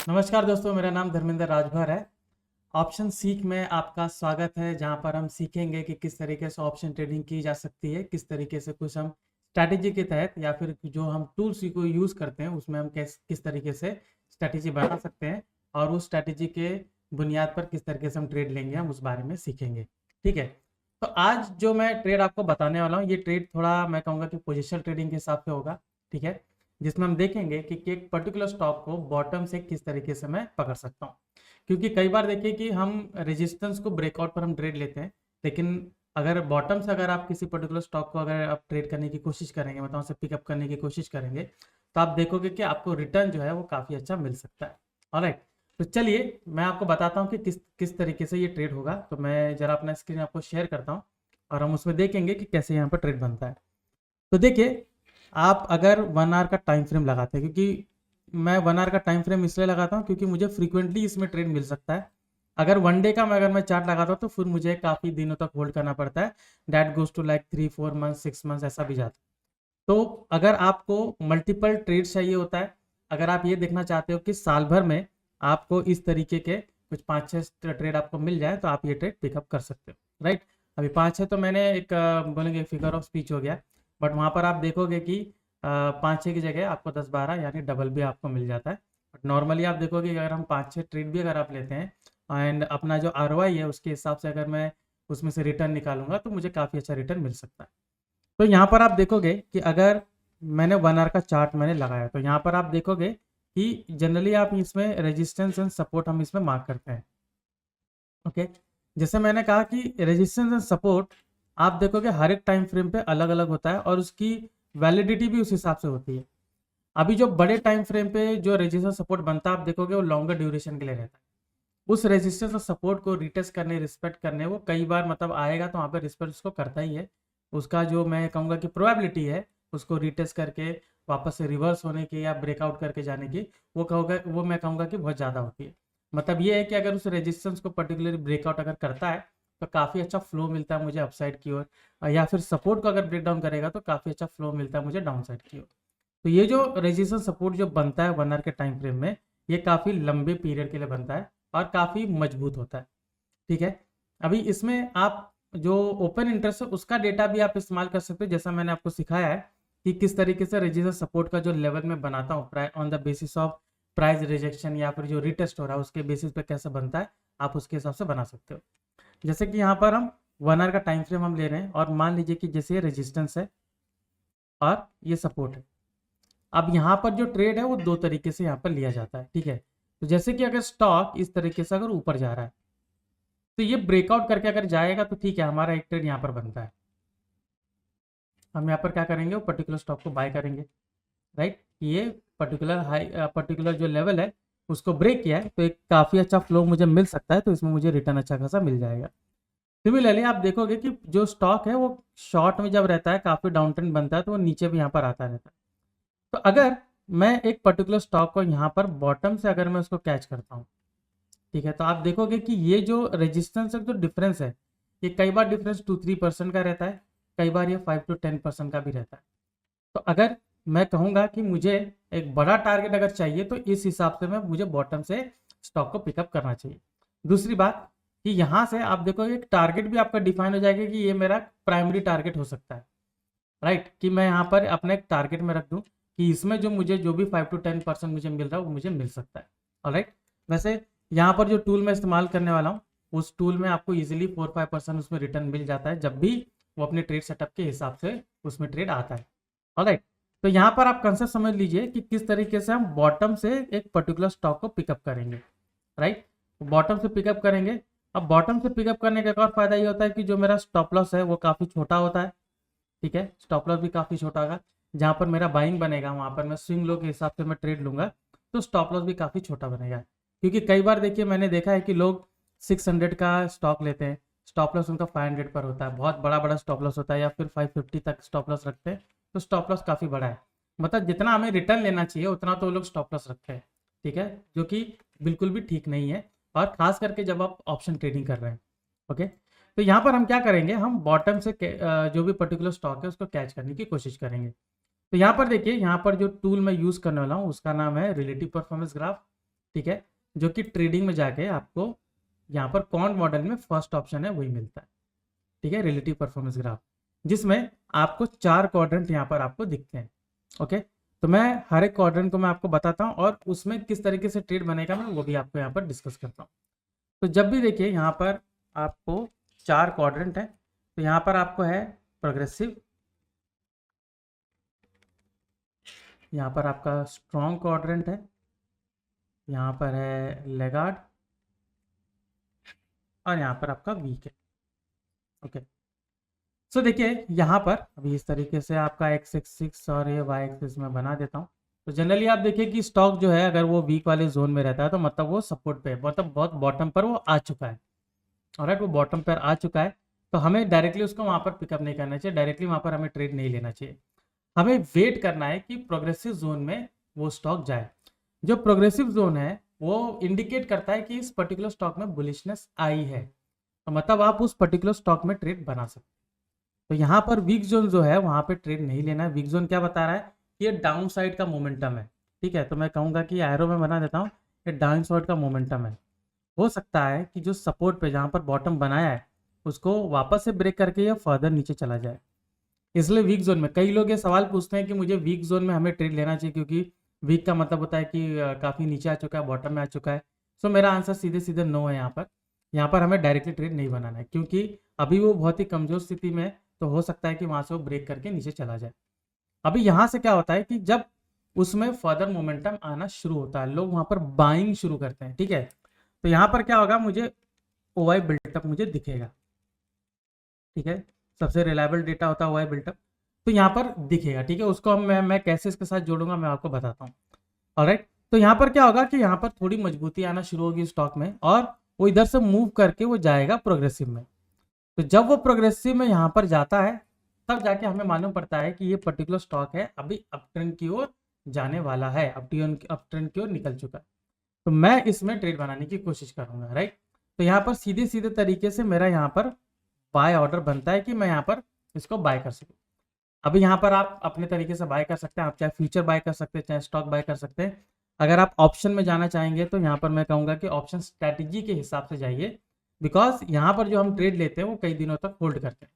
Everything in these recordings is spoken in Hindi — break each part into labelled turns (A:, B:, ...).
A: नमस्कार दोस्तों, मेरा नाम धर्मेंद्र राजभर है। ऑप्शन सीख में आपका स्वागत है, जहां पर हम सीखेंगे कि किस तरीके से ऑप्शन ट्रेडिंग की जा सकती है, किस तरीके से कुछ हम स्ट्रैटेजी के तहत या फिर जो हम टूल्स को यूज़ करते हैं उसमें हम किस तरीके से स्ट्रैटेजी बना सकते हैं और उस स्ट्रैटेजी के बुनियाद पर किस तरीके से हम ट्रेड लेंगे, हम उस बारे में सीखेंगे। ठीक है। तो आज जो मैं ट्रेड आपको बताने वाला हूँ, ये ट्रेड थोड़ा मैं कहूँगा कि पोजिशनल ट्रेडिंग के हिसाब से होगा। ठीक है। जिसमें हम देखेंगे कि एक पर्टिकुलर स्टॉक को बॉटम से किस तरीके से मैं पकड़ सकता हूँ। क्योंकि कई बार देखिए कि हम रेजिस्टेंस को ब्रेकआउट पर हम ट्रेड लेते हैं, लेकिन अगर बॉटम से अगर आप किसी पर्टिकुलर स्टॉक को अगर आप ट्रेड करने की कोशिश करेंगे, मतलब उसे पिकअप करने की कोशिश करेंगे, तो आप देखोगे कि आपको रिटर्न जो है वो काफ़ी अच्छा मिल सकता है। ऑलराइट। तो चलिए मैं आपको बताता हूँ कि किस किस तरीके से ये ट्रेड होगा। तो मैं जरा अपना स्क्रीन आपको शेयर करता हूँ और हम उसमें देखेंगे कि कैसे यहाँ पर ट्रेड बनता है। तो देखिए, आप अगर 1 आवर का टाइम फ्रेम लगाते हैं, क्योंकि मैं 1 आवर का टाइम फ्रेम इसलिए लगाता हूँ क्योंकि मुझे फ्रीक्वेंटली इसमें ट्रेड मिल सकता है। अगर 1 डे का अगर मैं चार्ट लगाता हूँ तो फिर मुझे काफ़ी दिनों तक होल्ड करना पड़ता है। That goes to like 3-4 month 6 month ऐसा भी जाता है। तो अगर आपको मल्टीपल ट्रेड चाहिए होता है, अगर आप ये देखना चाहते हो कि साल भर में आपको इस तरीके के कुछ 5-6 ट्रेड आपको मिल जाए, तो आप ये ट्रेड पिकअप कर सकते हो। राइट। अभी 5-6 तो मैंने एक बोलेंगे फिगर ऑफ स्पीच हो गया, बट वहाँ पर आप देखोगे कि 5-6 की जगह आपको 10-12 यानी डबल भी आपको मिल जाता है। बट नॉर्मली आप देखोगे कि अगर हम 5-6 ट्रेड भी अगर आप लेते हैं एंड अपना जो आरओआई है उसके हिसाब से अगर मैं उसमें से रिटर्न निकालूंगा तो मुझे काफ़ी अच्छा रिटर्न मिल सकता है। तो यहाँ पर आप देखोगे कि अगर मैंने 1 आवर का चार्ट मैंने लगाया, तो यहाँ पर आप देखोगे कि जनरली आप इसमें रेजिस्टेंस एंड सपोर्ट हम इसमें मार्क करते हैं। ओके। जैसे मैंने कहा कि रेजिस्टेंस एंड सपोर्ट आप देखोगे हर एक टाइम फ्रेम पे अलग अलग होता है और उसकी वैलिडिटी भी उस हिसाब से होती है। अभी जो बड़े टाइम फ्रेम पे जो रेजिस्टेंस सपोर्ट बनता है आप देखोगे वो लॉन्गर ड्यूरेशन के लिए रहता है। उस रेजिस्टेंस और सपोर्ट को रिटेस्ट करने, रिस्पेक्ट करने वो कई बार मतलब आएगा तो वहाँ पे रिस्पेक्ट उसको करता ही है। उसका जो मैं कहूँगा कि प्रोबेबिलिटी है उसको रिटेस्ट करके वापस से रिवर्स होने की या ब्रेकआउट करके जाने की, वो मैं कहूँगा कि बहुत ज़्यादा होती है। मतलब ये है कि अगर उस रेजिस्टेंस को पर्टिकुलरली ब्रेकआउट अगर करता है तो काफ़ी अच्छा फ्लो मिलता है मुझे अपसाइड की ओर, या फिर सपोर्ट को अगर ब्रेक डाउन करेगा तो काफ़ी अच्छा फ्लो मिलता है मुझे डाउन साइड की ओर। तो ये जो रेजिस्टेंस सपोर्ट जो बनता है 1 आवर के टाइम फ्रेम में, ये काफ़ी लंबे पीरियड के लिए बनता है और काफ़ी मजबूत होता है। ठीक है। अभी इसमें आप जो ओपन इंटरेस्ट है उसका डेटा भी आप इस्तेमाल कर सकते हो, जैसा मैंने आपको सिखाया है कि किस तरीके से रेजिस्टेंस सपोर्ट का जो लेवल में बनाता हूँ on the basis of price rejection या फिर जो रिटेस्ट हो रहा है उसके बेसिस पे कैसे बनता है, आप उसके हिसाब से बना सकते हो। जैसे कि यहाँ पर हम 1 आवर का टाइम फ्रेम हम ले रहे हैं और मान लीजिए कि जैसे रेजिस्टेंस है और ये सपोर्ट है। अब यहाँ पर जो ट्रेड है वो दो तरीके से यहाँ पर लिया जाता है। ठीक है। तो जैसे कि अगर स्टॉक इस तरीके से अगर ऊपर जा रहा है तो ये ब्रेकआउट करके अगर जाएगा तो ठीक है, हमारा एक ट्रेड यहाँ पर बनता है। हम यहाँ पर क्या करेंगे, वो पर्टिकुलर स्टॉक को बाय करेंगे। राइट। ये पर्टिकुलर जो लेवल है उसको ब्रेक किया है तो एक काफ़ी अच्छा फ्लो मुझे मिल सकता है, तो इसमें मुझे रिटर्न अच्छा खासा मिल जाएगा। सिमिलरली आप देखोगे कि जो स्टॉक है वो शॉर्ट में जब रहता है काफ़ी डाउन ट्रेंड बनता है तो वो नीचे भी यहाँ पर आता रहता है। तो अगर मैं एक पर्टिकुलर स्टॉक को यहाँ पर बॉटम से अगर मैं उसको कैच करता हूँ, ठीक है, तो आप देखोगे कि ये जो रेजिस्टेंस है, जो डिफरेंस है, ये कई बार डिफरेंस 2-3% का रहता है, कई बार ये 5-10% का भी रहता है। तो अगर मैं कहूँगा कि मुझे एक बड़ा टारगेट अगर चाहिए तो इस हिसाब से मैं मुझे बॉटम से स्टॉक को पिकअप करना चाहिए। दूसरी बात कि यहाँ से आप देखोगे एक टारगेट भी आपका डिफाइन हो जाएगा कि ये मेरा प्राइमरी टारगेट हो सकता है। राइट। कि मैं यहाँ पर अपने एक टारगेट में रख दूँ कि इसमें जो मुझे जो भी 5-10% मुझे मिल रहा है वो मुझे मिल सकता है। ऑलराइट। वैसे यहाँ पर जो टूल मैं इस्तेमाल करने वाला हूँ उस टूल में आपको इजीली 4-5% उसमें रिटर्न मिल जाता है जब भी वो अपने ट्रेड सेटअप के हिसाब से उसमें ट्रेड आता है। ऑलराइट। तो यहाँ पर आप कंसेप्ट समझ लीजिए कि किस तरीके से हम बॉटम से एक पर्टिकुलर स्टॉक को पिकअप करेंगे। राइट। बॉटम से पिकअप करेंगे। अब बॉटम से पिकअप करने का एक और फायदा ये होता है कि जो मेरा स्टॉप लॉस है वो काफ़ी छोटा होता है। ठीक है। स्टॉप लॉस भी काफ़ी छोटा होगा। जहाँ पर मेरा बाइंग बनेगा वहाँ पर मैं स्विंग लो के हिसाब से मैं ट्रेड लूंगा तो स्टॉप लॉस भी काफ़ी छोटा बनेगा। क्योंकि कई बार देखिए मैंने देखा है कि लोग 600 का स्टॉक लेते हैं, स्टॉप लॉस उनका 500 पर होता है, बहुत बड़ा बड़ा स्टॉप लॉस होता है, या फिर 550 तक स्टॉप लॉस रखते हैं, तो स्टॉप लॉस काफ़ी बड़ा है। मतलब जितना हमें रिटर्न लेना चाहिए उतना तो वो लोग स्टॉप लॉस रखते हैं। ठीक है। जो कि बिल्कुल भी ठीक नहीं है, और खास करके जब आप ऑप्शन ट्रेडिंग कर रहे हैं। ओके। तो यहाँ पर हम क्या करेंगे, हम बॉटम से जो भी पर्टिकुलर स्टॉक है उसको कैच करने की कोशिश करेंगे। तो यहाँ पर देखिए, यहाँ पर जो टूल मैं यूज़ करने वाला हूँ उसका नाम है रिलेटिव परफॉर्मेंस ग्राफ। ठीक है, जो कि ट्रेडिंग में जाके आपको यहाँ पर क्वांट मॉडल में फर्स्ट ऑप्शन है वही मिलता है। ठीक है, रिलेटिव परफॉर्मेंस ग्राफ, जिसमें आपको 4 क्वाड्रेंट यहाँ पर आपको दिखते हैं। ओके, तो मैं हर एक क्वाड्रेंट को मैं आपको बताता हूँ और उसमें किस तरीके से ट्रेड बनेगा मैं वो भी आपको यहाँ पर डिस्कस करता हूँ। तो जब भी देखिए यहाँ पर आपको 4 क्वाड्रेंट है, तो यहाँ पर आपको है प्रोग्रेसिव, यहाँ पर आपका स्ट्रॉन्ग क्वाड्रेंट है, यहाँ पर है लेगार्ड और यहाँ पर आपका वीक है। ओके, सो देखिए यहाँ पर अभी इस तरीके से आपका एक्स एक्सिस और ये वाई एक्सिस में बना देता हूँ। तो जनरली आप देखिए कि स्टॉक जो है अगर वो वीक वाले जोन में रहता है तो मतलब वो सपोर्ट पे मतलब बहुत बॉटम पर वो आ चुका है। ऑलराइट, वो बॉटम पर आ चुका है, तो हमें डायरेक्टली उसको वहाँ पर पिकअप नहीं करना चाहिए, डायरेक्टली वहाँ पर हमें ट्रेड नहीं लेना चाहिए। हमें वेट करना है कि प्रोग्रेसिव जोन में वो स्टॉक जाए। जो प्रोग्रेसिव जोन है वो इंडिकेट करता है कि इस पर्टिकुलर स्टॉक में बुलिशनेस आई है, तो मतलब आप उस पर्टिकुलर स्टॉक में ट्रेड बना सकते हैं। तो यहाँ पर वीक जोन जो है वहाँ पे ट्रेड नहीं लेना है। वीक जोन क्या बता रहा है कि ये डाउन साइड का मोमेंटम है। ठीक है, तो मैं कहूँगा कि एरो में बना देता हूँ, ये डाउन साइड का मोमेंटम है। हो सकता है कि जो सपोर्ट पे जहाँ पर बॉटम बनाया है उसको वापस से ब्रेक करके या फर्दर नीचे चला जाए। इसलिए वीक जोन में कई लोग ये सवाल पूछते हैं कि मुझे वीक जोन में हमें ट्रेड लेना चाहिए, क्योंकि वीक का मतलब होता है कि काफ़ी नीचे आ चुका है, बॉटम में आ चुका है। सो मेरा आंसर सीधे सीधे नो है। यहाँ पर हमें डायरेक्टली ट्रेड नहीं बनाना है, क्योंकि अभी वो बहुत ही कमज़ोर स्थिति में है, तो हो सकता है कि वहाँ से वो ब्रेक करके नीचे चला जाए। अभी यहाँ से क्या होता है कि जब उसमें फर्दर मोमेंटम आना शुरू होता है, लोग वहाँ पर बाइंग शुरू करते हैं। ठीक है, तो यहाँ पर क्या होगा, मुझे ओवाई बिल्टअप मुझे दिखेगा। ठीक है, सबसे रिलायबल डेटा होता है ओवाई बिल्टअप, तो यहाँ पर दिखेगा। ठीक है, उसको मैं कैसे इसके साथ जोड़ूंगा मैं आपको बताता हूँ। ऑलराइट, तो यहाँ पर क्या होगा कि यहाँ पर थोड़ी मजबूती आना शुरू होगी स्टॉक में और वो इधर से मूव करके वो जाएगा प्रोग्रेसिव में। तो जब वो प्रोग्रेसिव में यहाँ पर जाता है तब जाके हमें मालूम पड़ता है कि ये पर्टिकुलर स्टॉक है अभी अपट्रेंड की ओर जाने वाला है, अपट्रेंड की ओर निकल चुका है, तो मैं इसमें ट्रेड बनाने की कोशिश करूंगा। राइट, तो यहाँ पर सीधे सीधे तरीके से मेरा यहाँ पर बाय ऑर्डर बनता है कि मैं यहाँ पर इसको बाय कर सकूँ। अभी यहाँ पर आप अपने तरीके से बाय कर सकते हैं, आप चाहे फ्यूचर बाय कर सकते हैं, चाहे स्टॉक बाय कर सकते हैं। अगर आप ऑप्शन में जाना चाहेंगे तो यहाँ पर मैं कहूँगा कि ऑप्शन स्ट्रैटेजी के हिसाब से जाइए, बिकॉज यहाँ पर जो हम ट्रेड लेते हैं वो कई दिनों तक होल्ड करते हैं।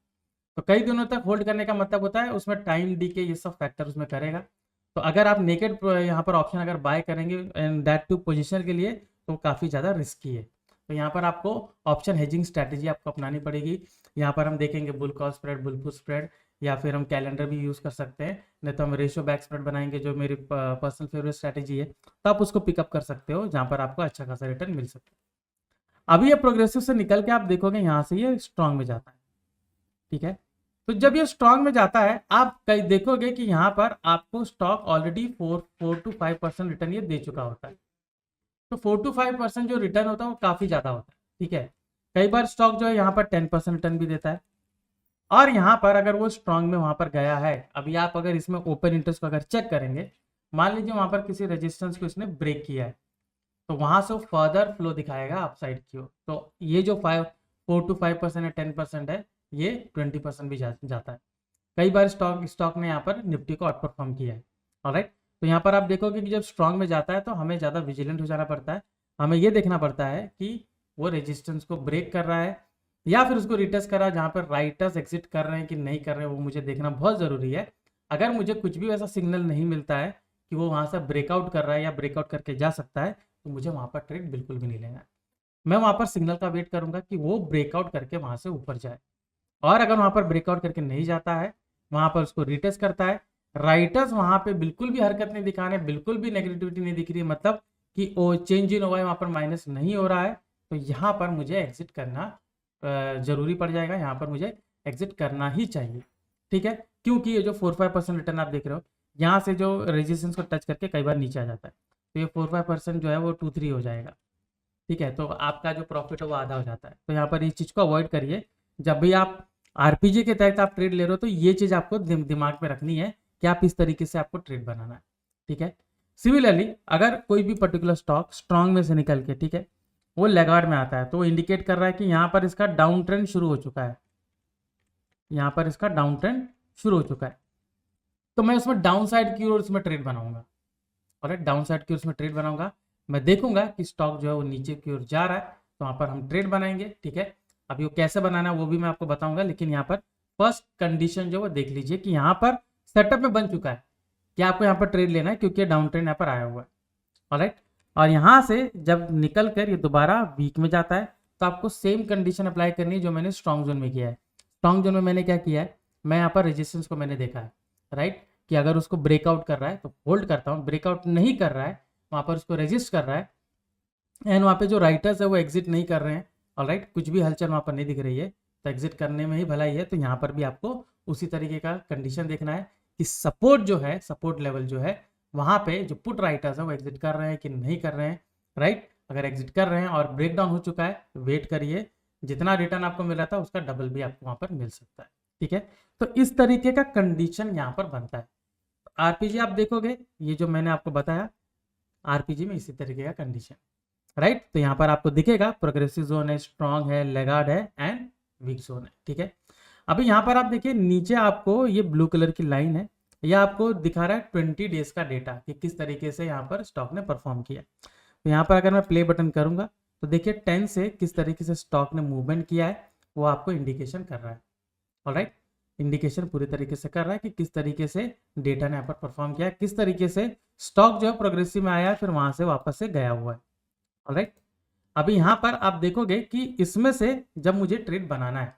A: तो कई दिनों तक होल्ड करने का मतलब होता है उसमें टाइम डीके ये सब फैक्टर उसमें करेगा। तो अगर आप नेकेड यहाँ पर ऑप्शन अगर बाय करेंगे एंड दैट टू पोजीशन के लिए, तो काफ़ी ज़्यादा रिस्की है। तो यहाँ पर आपको ऑप्शन हेजिंग स्ट्रैटेजी आपको अपनानी पड़ेगी। यहाँ पर हम देखेंगे bull call spread, bull put spread, या फिर हम कैलेंडर भी यूज़ कर सकते हैं, नहीं तो हम रेशियो बैक स्प्रेड बनाएंगे जो मेरी पर्सनल फेवरेट स्ट्रैटेजी है। तो आप उसको पिकअप कर सकते हो जहाँ पर आपको अच्छा खासा रिटर्न मिल सकता है। अभी ये प्रोग्रेसिव से निकल के आप देखोगे यहाँ से ये स्ट्रॉन्ग में जाता है। ठीक है, तो जब ये स्ट्रॉन्ग में जाता है आप कहीं देखोगे कि यहाँ पर आपको स्टॉक ऑलरेडी 4 to 5% रिटर्न ये दे चुका होता है। तो 4 to 5% जो रिटर्न होता है वो काफ़ी ज़्यादा होता है। ठीक है, कई बार स्टॉक जो है यहाँ पर 10% रिटर्न भी देता है। और यहाँ पर अगर वो स्ट्रॉन्ग में वहाँ पर गया है, अभी आप अगर इसमें ओपन इंटरेस्ट को अगर चेक करेंगे, मान लीजिए वहाँ पर किसी रेजिस्टेंस को इसने ब्रेक किया है, तो वहाँ से वो फर्दर फ्लो दिखाएगा अपसाइड की ओर। तो ये जो 4 to 5% है, 10% है, ये 20% भी जाता है। कई बार स्टॉक ने यहाँ पर निफ्टी को आउट परफॉर्म किया है। ऑलराइट, तो यहाँ पर आप देखोगे कि जब स्ट्रॉन्ग में जाता है तो हमें ज़्यादा विजिलेंट हो जाना पड़ता है। हमें ये देखना पड़ता है कि वो रेजिस्टेंस को ब्रेक कर रहा है या फिर उसको रिटेस्ट कर रहा है, जहाँ पर राइटर्स एग्जिट कर रहे हैं कि नहीं कर रहे हैं वो मुझे देखना बहुत ज़रूरी है। अगर मुझे कुछ भी ऐसा सिग्नल नहीं मिलता है कि वो वहाँ से ब्रेकआउट कर रहा है या ब्रेकआउट करके जा सकता है, तो मुझे वहाँ पर ट्रेड बिल्कुल भी नहीं लेना है। मैं वहाँ पर सिग्नल का वेट करूँगा कि वो ब्रेकआउट करके वहाँ से ऊपर जाए, और अगर वहाँ पर ब्रेकआउट करके नहीं जाता है, वहाँ पर उसको रिटेस्ट करता है, राइटर्स वहाँ पे बिल्कुल भी हरकत नहीं दिखा रहे, बिल्कुल भी नेगेटिविटी नहीं दिख रही, मतलब कि ओ चेंज इन ओवाई वहाँ पर माइनस नहीं हो रहा है, तो यहाँ पर मुझे एग्जिट करना जरूरी पड़ जाएगा। यहाँ पर मुझे एग्जिट करना ही चाहिए। ठीक है, क्योंकि ये जो 4-5% रिटर्न आप देख रहे हो, यहाँ से जो रेजिस्टेंस को टच करके कई बार नीचे आ जाता है, तो ये 4-5% जो है वो 2-3 हो जाएगा। ठीक है, तो आपका जो प्रॉफिट है वो आधा हो जाता है। तो यहाँ पर इस चीज़ को अवॉइड करिए। जब भी आप आरपीजी के तहत आप ट्रेड ले रहे हो तो ये चीज़ आपको दिमाग में रखनी है कि आप इस तरीके से आपको ट्रेड बनाना है। ठीक है, सिमिलरली अगर कोई भी पर्टिकुलर स्टॉक स्ट्रॉन्ग में से निकल के, ठीक है, वो लैगार्ड में आता है, तो वो इंडिकेट कर रहा है कि यहाँ पर इसका डाउन ट्रेंड शुरू हो चुका है, यहाँ पर इसका डाउन ट्रेंड शुरू हो चुका है, तो मैं उसमें डाउन साइड की ओर उसमें ट्रेड बनाऊंगा। और डाउन साइड की ओर उसमें ट्रेड बनाऊंगा। मैं देखूंगा कि स्टॉक जो है वो नीचे की ओर जा रहा है, तो वहाँ पर हम ट्रेड बनाएंगे। ठीक है, अभी वो कैसे बनाना है वो भी मैं आपको बताऊंगा, लेकिन यहाँ पर फर्स्ट कंडीशन जो वो देख लीजिए कि यहाँ पर सेटअप में बन चुका है कि आपको यहाँ पर ट्रेड लेना है, क्योंकि डाउन ट्रेंड यहाँ पर आया हुआ है। ऑलराइट, और यहाँ से जब निकल कर ये दोबारा वीक में जाता है, तो आपको सेम कंडीशन अप्लाई करनी है जो मैंने स्ट्रॉन्ग जोन में किया है। स्ट्रॉन्ग जोन में मैंने क्या किया है, मैं यहाँ पर रेजिस्टेंस को मैंने देखा है, राइट, कि अगर उसको ब्रेकआउट कर रहा है तो होल्ड करता हूँ, ब्रेकआउट नहीं कर रहा है वहाँ पर उसको रेजिस्ट कर रहा है, एंड वहाँ पे जो राइटर्स है वो एग्जिट नहीं कर रहे हैं। ऑलराइट, कुछ भी हलचल वहाँ पर नहीं दिख रही है, तो एग्जिट करने में ही भलाई है। तो यहाँ पर भी आपको उसी तरीके का कंडीशन देखना है कि सपोर्ट जो है, सपोर्ट लेवल जो है वहाँ पे जो पुट राइटर्स है वो एग्जिट कर रहे हैं कि नहीं कर रहे हैं। राइट, अगर एग्जिट कर रहे हैं और ब्रेकडाउन हो चुका है, वेट करिए, जितना रिटर्न आपको मिला था उसका डबल भी आपको वहाँ पर मिल सकता है। ठीक है, तो इस तरीके का कंडीशन यहाँ पर बनता है। आरपीजी आप देखोगे, ये जो मैंने आपको बताया आरपीजी में इसी तरीके का कंडीशन, राइट। तो यहाँ पर आपको दिखेगा प्रोग्रेसिव जोन है, स्ट्रॉन्ग है, लेगार्ड है एंड वीक जोन है। ठीक है, अभी यहाँ पर आप देखिए नीचे आपको ये ब्लू कलर की लाइन है, यह आपको दिखा रहा है 20 डेज का डेटा कि किस तरीके से यहाँ पर स्टॉक ने परफॉर्म किया। तो यहाँ पर अगर मैं प्ले बटन करूंगा तो देखिए 10 से किस तरीके से स्टॉक ने मूवमेंट किया है वो आपको इंडिकेशन कर रहा है। ऑलराइट, इंडिकेशन पूरी तरीके से कर रहा है कि किस तरीके से डेटा ने यहाँ पर परफॉर्म किया है, किस तरीके से स्टॉक जो है प्रोग्रेसिव में आया है, फिर वहां से वापस से गया हुआ है। ऑलराइट, अभी यहाँ पर आप देखोगे कि इसमें से जब मुझे ट्रेड बनाना है,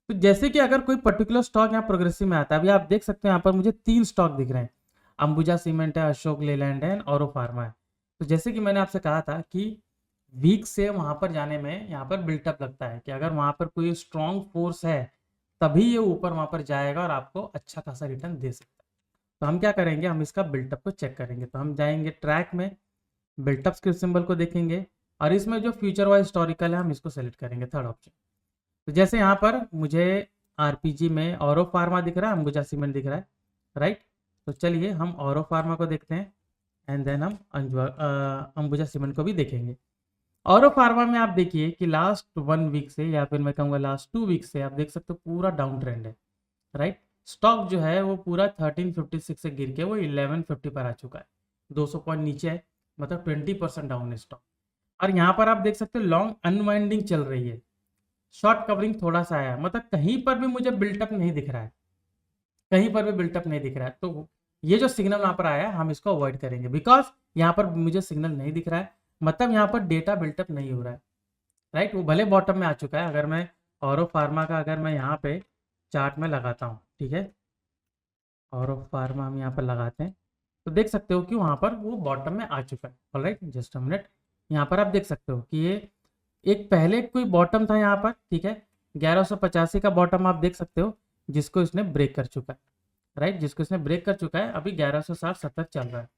A: तो जैसे कि अगर कोई पर्टिकुलर स्टॉक यहाँ प्रोग्रेसिव में आता है, अभी आप देख सकते हैं यहाँ पर मुझे 3 स्टॉक दिख रहे हैं, अंबुजा सीमेंट है, अशोक लेलैंड है, औरो फार्मा है। तो जैसे कि मैंने आपसे कहा था कि वीक से वहां पर जाने में यहाँ पर बिल्टअप लगता है कि अगर वहां पर कोई स्ट्रॉन्ग फोर्स है तभी ये ऊपर वहां पर जाएगा और आपको अच्छा खासा रिटर्न दे सकता है। तो हम क्या करेंगे, हम इसका बिल्टअप को चेक करेंगे। तो हम जाएंगे ट्रैक में, बिल्टअप स्क्रिप्ट सिंबल को देखेंगे और इसमें जो फ्यूचर वाइज हिस्टोरिकल है हम इसको सेलेक्ट करेंगे, थर्ड ऑप्शन। तो जैसे यहाँ पर मुझे आरपीजी में औरो फार्मा दिख रहा है, अंबुजा सीमेंट दिख रहा है, राइट। तो चलिए हम औरो फार्मा को देखते हैं एंड देन हम अंबुजा सीमेंट को भी देखेंगे। औरो फार्मा में आप देखिए कि लास्ट 1 वीक से या फिर मैं कहूँगा लास्ट 2 वीक से आप देख सकते हो पूरा डाउन ट्रेंड है, राइट। स्टॉक जो है वो पूरा 1356 से गिर के वो 1150 पर आ चुका है, 200 पॉइंट नीचे है, मतलब 20% डाउन है स्टॉक। और यहाँ पर आप देख सकते हो लॉन्ग अनवाइंडिंग चल रही है, शॉर्ट कवरिंग थोड़ा सा आया, मतलब कहीं पर भी मुझे बिल्टअप नहीं दिख रहा है, कहीं पर भी बिल्टअप नहीं दिख रहा है। तो ये जो सिग्नल वहां पर आया है हम इसको अवॉइड करेंगे, बिकॉज यहाँ पर मुझे सिग्नल नहीं दिख रहा है, मतलब यहाँ पर डेटा बिल्टअप नहीं हो रहा है, राइट। वो भले बॉटम में आ चुका है, अगर मैं औरो फार्मा का अगर मैं यहाँ पे चार्ट में लगाता हूँ, ठीक है, औरो फार्मा हम यहाँ पर लगाते हैं तो देख सकते हो कि वहाँ पर वो बॉटम में आ चुका है। ऑलराइट, जस्ट अ मिनट, यहाँ पर आप देख सकते हो कि ये एक पहले कोई बॉटम था यहाँ पर, ठीक है, 1185 का बॉटम आप देख सकते हो, जिसको इसने ब्रेक कर चुका है, राइट, जिसको इसने ब्रेक कर चुका है, अभी 1160-70 चल रहा है।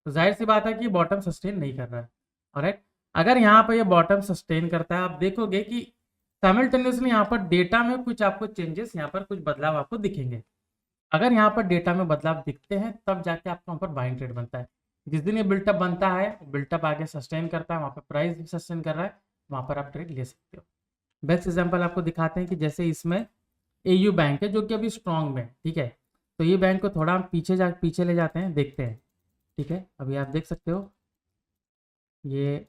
A: तो जाहिर सी बात है कि बॉटम सस्टेन नहीं कर रहा है। ऑलराइट, अगर यहाँ पर ये बॉटम सस्टेन करता है, आप देखोगे कि साइमल्टेनियसली यहाँ पर डेटा में कुछ आपको चेंजेस, यहाँ पर कुछ बदलाव आपको दिखेंगे। अगर यहाँ पर डेटा में बदलाव दिखते हैं तब जाके आपको वहाँ पर बाइंग ट्रेड बनता है। जिस दिन ये बिल्टअप बनता है, बिल्टअप आगे सस्टेन करता है, वहाँ पर प्राइस भी सस्टेन कर रहा है, वहाँ पर आप ट्रेड ले सकते हो। बेस्ट एग्जांपल आपको दिखाते हैं कि जैसे इसमें एयू बैंक है जो कि अभी स्ट्रॉन्ग में, ठीक है, तो ये बैंक को थोड़ा हम पीछे ले जाते हैं, देखते हैं, ठीक है। अभी आप देख सकते हो ये,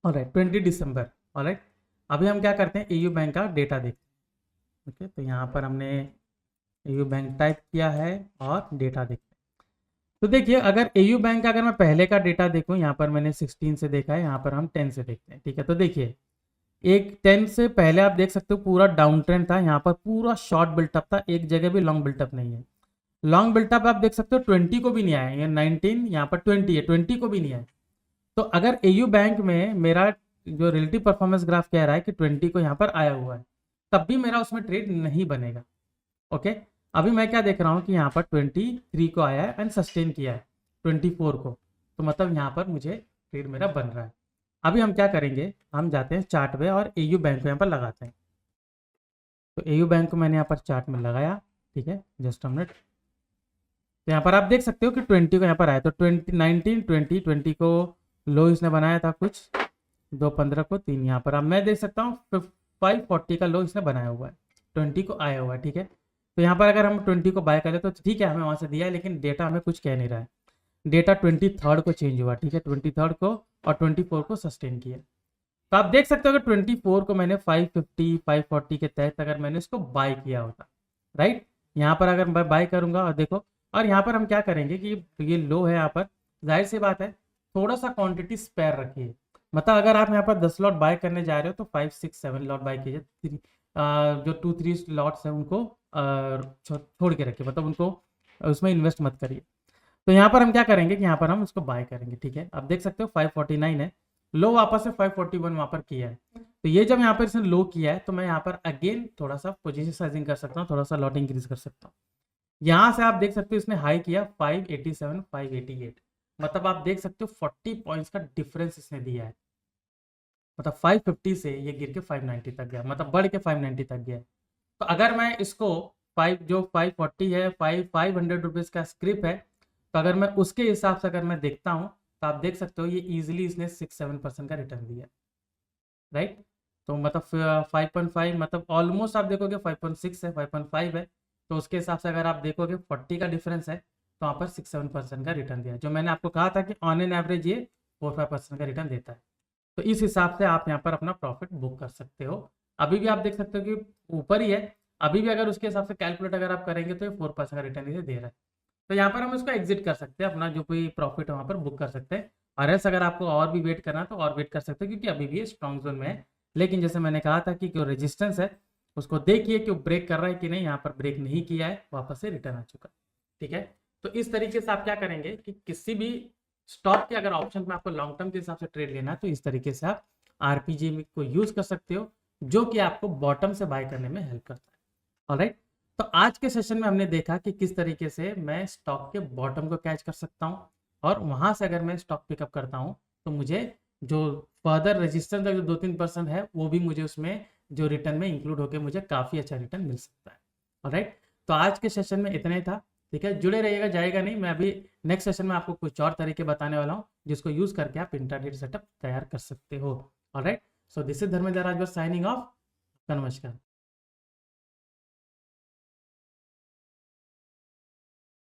A: ऑलराइट, 20 दिसंबर, ऑलराइट। अभी हम क्या करते हैं, एयू बैंक का डेटा देखते हैं, ठीक है। तो यहाँ पर हमने एयू बैंक टाइप किया है और डेटा देखते हैं। तो देखिए अगर एयू बैंक का अगर मैं पहले का डेटा देखूं, यहाँ पर मैंने 16 से देखा है, यहाँ पर हम 10 से देखते हैं, ठीक है। तो देखिए एक 10 से पहले आप देख सकते हो पूरा डाउन ट्रेंड था, यहाँ पर पूरा शॉर्ट बिल्टअप था, एक जगह भी लॉन्ग बिल्टअप नहीं है। लॉन्ग बिल्टअप आप देख सकते हो 20 को भी नहीं आया, ये 19, यहाँ पर 20 है, 20 को भी नहीं आया। तो अगर एयू बैंक में मेरा जो रिलेटिव परफॉर्मेंस ग्राफ कह रहा है कि 20 को यहाँ पर आया हुआ है, तब भी मेरा उसमें ट्रेड नहीं बनेगा। ओके, अभी मैं क्या देख रहा हूँ कि यहाँ पर 23 को आया है एंड सस्टेन किया है 24 को, तो मतलब यहाँ पर मुझे ट्रेड मेरा बन रहा है। अभी हम क्या करेंगे, हम जाते हैं चार्ट पे और एयू बैंक को यहाँ पर लगाते हैं। तो एयू बैंक को मैंने यहाँ पर चार्ट में लगाया, ठीक है, जस्ट अ मिनट। तो यहाँ पर आप देख सकते हो कि 20 को यहाँ पर आया, तो 20 को लो इसने बनाया था कुछ 215 को 3, यहाँ पर अब मैं देख सकता हूँ 540 का लो इसने बनाया हुआ है, 20 को आया हुआ है, ठीक है। तो यहाँ पर अगर हम 20 को बाय करें तो ठीक है, हमें वहाँ से दिया है, लेकिन डेटा हमें कुछ कह नहीं रहा है। डेटा 23 को चेंज हुआ, ठीक है, 23 को और 24 को सस्टेन किया। तो आप देख सकते हो कि 24 को मैंने 550 540 के तहत अगर मैंने इसको बाय किया होता, राइट, यहाँ पर अगर मैं बाय करूंगा और देखो, और यहाँ पर हम क्या करेंगे कि ये लो है, यहाँ पर जाहिर सी बात है थोड़ा सा क्वांटिटी स्पेयर रखिए। मतलब अगर आप यहाँ पर 10 लॉट बाय करने जा रहे हो तो 5 6 7 लॉट बाय कीजिए, जो 2 3 लॉट्स है उनको छोड़ के रखिए, मतलब उनको उसमें इन्वेस्ट मत करिए। तो यहाँ पर हम क्या करेंगे कि यहाँ पर हम उसको बाय करेंगे, ठीक है। आप देख सकते हो 549 है, लो वापस से 541 वहां पर किया है। तो ये जब यहाँ पर इसने लो किया है तो मैं यहाँ पर अगेन थोड़ा सा पोजीशन साइजिंग कर सकता हूँ, थोड़ा सा लॉट इंक्रीज कर सकता हूँ। यहाँ से आप देख सकते हो इसने हाई किया 587 588, मतलब आप देख सकते हो 40 पॉइंट्स का डिफरेंस इसने दिया है। मतलब 550 से ये गिर के 590 तक गया, मतलब बढ़ के 590 तक गया। तो अगर मैं इसको 540 है, 500 रुपीज़ का स्क्रिप है, तो अगर मैं उसके हिसाब से अगर मैं देखता हूँ तो आप देख सकते हो ये इजीली इसने 6-7% का रिटर्न दिया, राइट। तो मतलब 5.5 मतलब ऑलमोस्ट आप देखोगे 5.6 है, 5.5 है, तो उसके हिसाब से अगर आप देखोगे 40 का डिफरेंस है, तो वहाँ पर 6-7% का रिटर्न दिया, जो मैंने आपको कहा था कि ऑन एन एवरेज ये 4-5% का रिटर्न देता है। तो इस हिसाब से आप यहाँ पर अपना प्रॉफिट बुक कर सकते हो। अभी भी आप देख सकते हो कि ऊपर ही है, अभी भी अगर उसके हिसाब से कैलकुलेट अगर आप करेंगे तो ये 4% का रिटर्न इसे दे रहा है। तो यहाँ पर हम इसको एग्जिट कर सकते हैं, अपना जो कोई प्रॉफिट है वहाँ पर बुक कर सकते हैं। और एल्स अगर आपको और भी वेट करना तो और वेट कर सकते हैं, क्योंकि अभी भी ये स्ट्रॉन्ग जोन में है। लेकिन जैसे मैंने कहा था कि जो रेजिस्टेंस है उसको देखिए कि वो ब्रेक कर रहा है कि नहीं, यहाँ पर ब्रेक नहीं किया है, वापस से रिटर्न आ चुका है, ठीक है। तो इस तरीके से आप क्या करेंगे कि किसी भी स्टॉक के अगर ऑप्शन में आपको लॉन्ग टर्म के हिसाब से ट्रेड लेना है तो इस तरीके से आप आरपीजी को यूज कर सकते हो, जो कि आपको बॉटम से बाय करने में हेल्प करता है। ऑलराइट, तो आज के सेशन में हमने देखा कि किस तरीके से मैं स्टॉक के बॉटम को कैच कर सकता हूं, और वहां से अगर मैं स्टॉक पिकअप करता हूं तो मुझे जो फर्दर रेजिस्टेंस जो 2-3% है वो भी मुझे उसमें जो रिटर्न में इंक्लूड होकर मुझे काफी अच्छा रिटर्न मिल सकता है। ऑलराइट, तो आज के सेशन में इतना ही था, ठीक है। जुड़े रहिएगा, जाएगा नहीं, मैं अभी नेक्स्ट सेशन में आपको कुछ और तरीके बताने वाला हूँ जिसको यूज करके आप इंटरनेट सेटअप तैयार कर सकते हो। Alright, so this is Dharmendra Rajbhar signing off. नमस्कार।